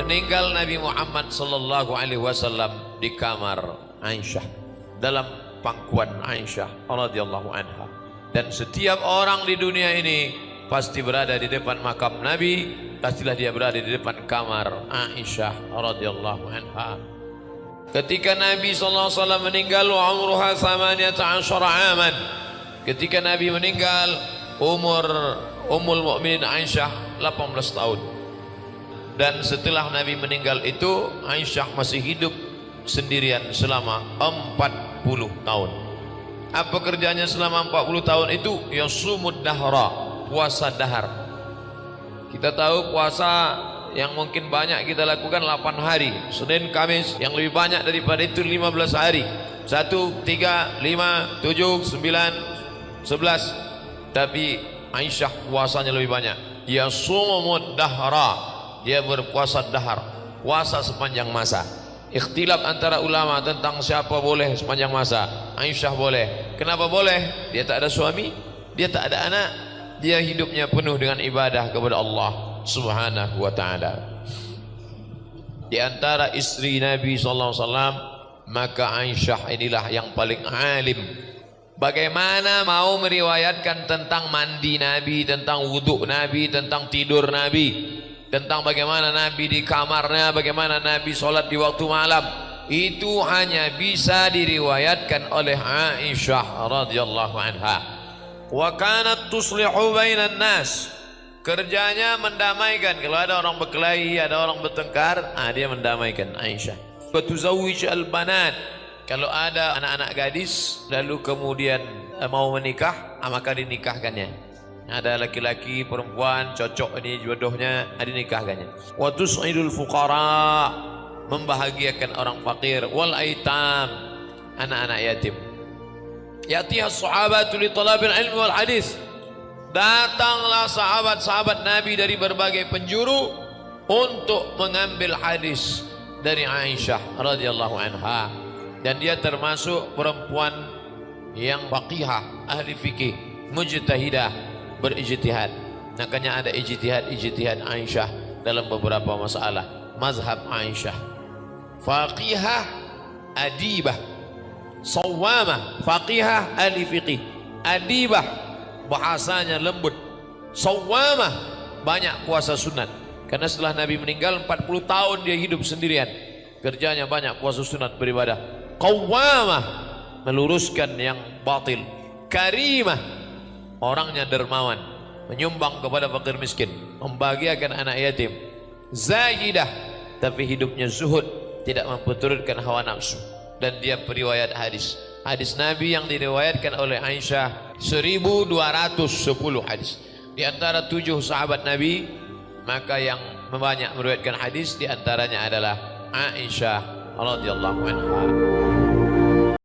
meninggal Nabi Muhammad sallallahu alaihi wasallam di kamar Aisyah, dalam pangkuan Aisyah radhiyallahu anha. Dan setiap orang di dunia ini pasti berada di depan makam Nabi, pastilah dia berada di depan kamar Aisyah radhiyallahu anha. Ketika Nabi sallallahu alaihi wasallam meninggal, wa umruha 18 aman. Ketika Nabi meninggal, umur Ummul Mukminin Aisyah 18 tahun. Dan setelah Nabi meninggal itu, Aisyah masih hidup sendirian selama 40 tahun. Apa kerjanya selama 40 tahun itu? Yasumud dahra, puasa dahar. Kita tahu puasa yang mungkin banyak kita lakukan 8 hari, Senin, Kamis. Yang lebih banyak daripada itu 15 hari. 1, 3, 5, 7, 9, 11. Tapi Aisyah puasanya lebih banyak. Yasumud dahra, dia berpuasa dahar, puasa sepanjang masa. Ikhtilaf antara ulama tentang siapa boleh sepanjang masa. Aisyah boleh. Kenapa boleh? Dia tak ada suami, dia tak ada anak, dia hidupnya penuh dengan ibadah kepada Allah Subhanahu wa ta'ala. Di antara istri Nabi sallallahu alaihi wasallam, maka Aisyah inilah yang paling alim. Bagaimana mau meriwayatkan tentang mandi Nabi, tentang wudhu Nabi, tentang tidur Nabi, tentang bagaimana Nabi di kamarnya, bagaimana Nabi sholat di waktu malam. Itu hanya bisa diriwayatkan oleh Aisyah radhiyallahu anha. Wa kanat tuslihu bainan nas, kerjanya mendamaikan. Kalau ada orang berkelahi, ada orang bertengkar, dia mendamaikan. Aisyah wa tuzawwij al-banat, kalau ada anak-anak gadis lalu kemudian mau menikah, maka dinikahkannya. Ada laki-laki, perempuan cocok ini jodohnya, dinikahkannya. Wa tus'idul fuqara, membahagiakan orang fakir. Wal aitam, anak-anak yatim. Yatiha sahabatu li talabil ilmi wal hadis, datanglah sahabat-sahabat Nabi dari berbagai penjuru untuk mengambil hadis dari Aisyah radhiyallahu anha. Dan dia termasuk perempuan yang faqihah, ahli fikih, mujtahidah, berijtihad. Makanya ada ijtihad Aisyah dalam beberapa masalah. Mazhab Aisyah faqihah, adibah, sawamah. Faqihah, ahli fikih, adibah, bahasanya lembut, sawamah, banyak puasa sunat. Karena setelah Nabi meninggal 40 tahun dia hidup sendirian, kerjanya banyak puasa sunat, beribadah. Qawwamah, meluruskan yang batil. Karimah, orangnya dermawan, menyumbang kepada fakir miskin, membahagiakan anak yatim. Zahidah, tapi hidupnya zuhud, tidak memperturutkan hawa nafsu. Dan dia periwayat hadis. Hadis Nabi yang diriwayatkan oleh Aisyah 1210 hadis. Di antara 7 sahabat Nabi, maka yang banyak meriwayatkan hadis di antaranya adalah Aisyah radhiyallahu anha.